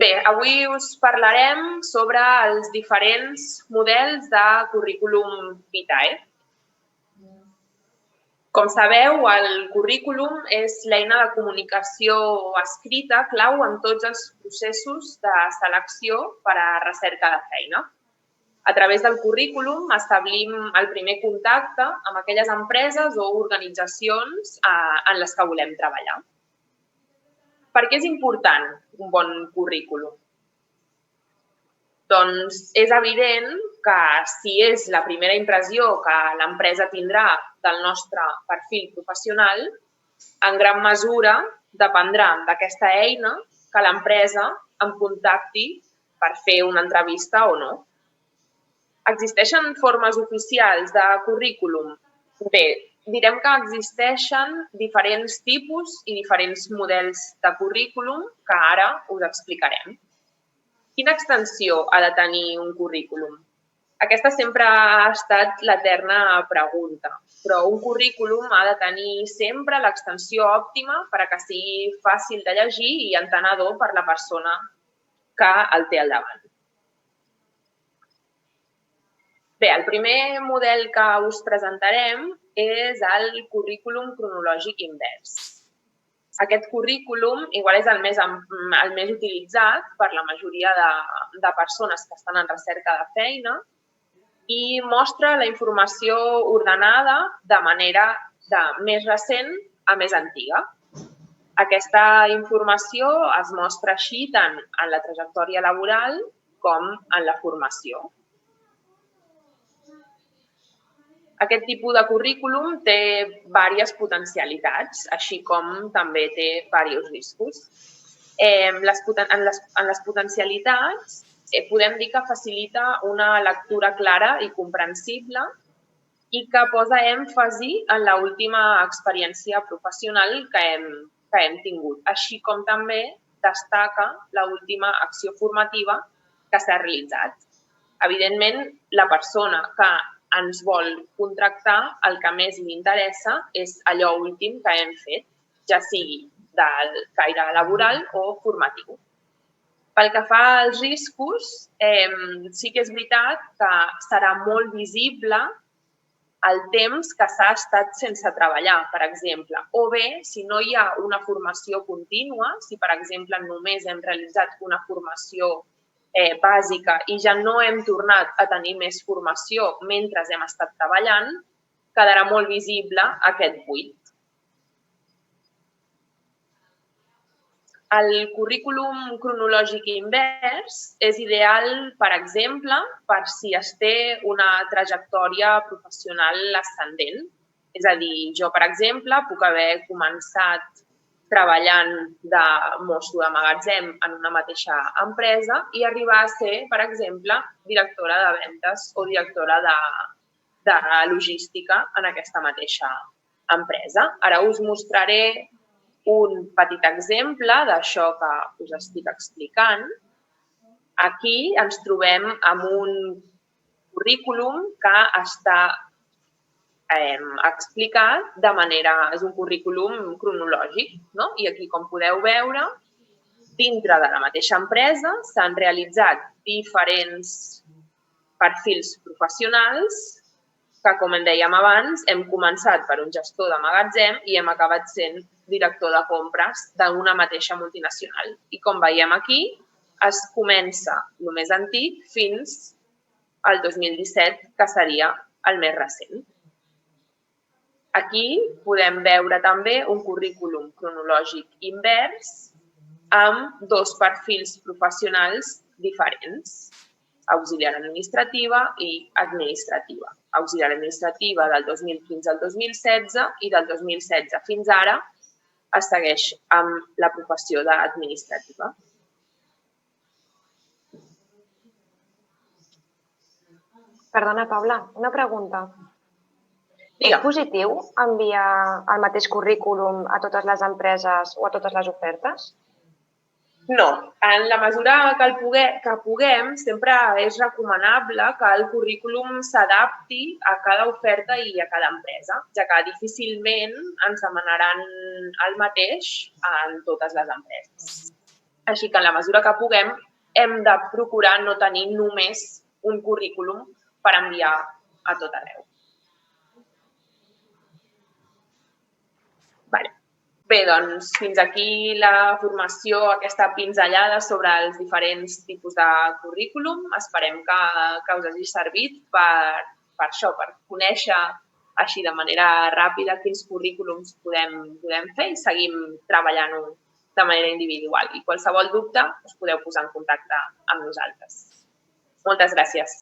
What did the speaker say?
Bé, avui us parlarem sobre els diferents models de currículum vitae. Com sabeu, el currículum és l'eina de comunicació escrita clau en tots els processos de selecció per a recerca de feina. A través del currículum establim el primer contacte amb aquelles empreses o organitzacions en les que volem treballar. Per què és important un bon currículum? Doncs és evident que si és la primera impressió que l'empresa tindrà del nostre perfil professional, en gran mesura dependrà d'aquesta eina que l'empresa em contacti per fer una entrevista o no. Existeixen formes oficials de currículum? Bé, direm que existeixen diferents tipus i diferents models de currículum que ara us explicarem. Quina extensió ha de tenir un currículum? Aquesta sempre ha estat l'eterna pregunta, però un currículum ha de tenir sempre l'extensió òptima per a que sigui fàcil de llegir i entenedor per la persona que el té al davant. Bé, el primer model que us presentarem és el currículum cronològic invers. Aquest currículum igual és el més utilitzat per la majoria de persones que estan en recerca de feina i mostra la informació ordenada de manera de més recent a més antiga. Aquesta informació es mostra així tant en la trajectòria laboral com en la formació. Aquest tipus de currículum té diverses potencialitats, així com també té diversos riscos. En les potencialitats podem dir que facilita una lectura clara i comprensible i que posa èmfasi en l'última experiència professional que hem tingut, així com també destaca l'última acció formativa que s'ha realitzat. Evidentment, la persona que ens vol contractar, el que més li interessa és allò últim que hem fet, ja sigui del caire laboral o formatiu. Pel que fa als riscos, sí que és veritat que serà molt visible el temps que s'ha estat sense treballar, per exemple, o bé, si no hi ha una formació contínua, si, per exemple, només hem realitzat una formació bàsica i ja no hem tornat a tenir més formació mentre hem estat treballant, quedarà molt visible aquest buit. El currículum cronològic invers és ideal, per exemple, per si es té una trajectòria professional ascendent. És a dir, jo, per exemple, puc haver començat treballant de mosso de magatzem en una mateixa empresa i arribar a ser, per exemple, directora de vendes o directora de logística en aquesta mateixa empresa. Ara us mostraré un petit exemple d'això que us estic explicant. Aquí ens trobem amb un currículum que està explicat de manera... És un currículum cronològic, no? I aquí, com podeu veure, dintre de la mateixa empresa s'han realitzat diferents perfils professionals que, com en dèiem abans, hem començat per un gestor de magatzem i hem acabat sent director de compres d'una mateixa multinacional. I com veiem aquí, es comença el més antic fins al 2017, que seria el més recent. Aquí podem veure també un currículum cronològic invers amb dos perfils professionals diferents, auxiliar administrativa i administrativa. Auxiliar administrativa del 2015 al 2016 i del 2016 fins ara es segueix amb la professió d'administrativa. Perdona, Paula, una pregunta. Digue'm. És positiu enviar el mateix currículum a totes les empreses o a totes les ofertes? No, en la mesura que puguem, sempre és recomanable que el currículum s'adapti a cada oferta i a cada empresa, ja que difícilment ens demanaran el mateix en totes les empreses. Així que en la mesura que puguem hem de procurar no tenir només un currículum per enviar a tot arreu. Bé, doncs fins aquí la formació, aquesta pinzellada sobre els diferents tipus de currículum. Esperem que us hagi servit per això, per conèixer així de manera ràpida quins currículums podem fer i seguim treballant-ho de manera individual. I qualsevol dubte us podeu posar en contacte amb nosaltres. Moltes gràcies.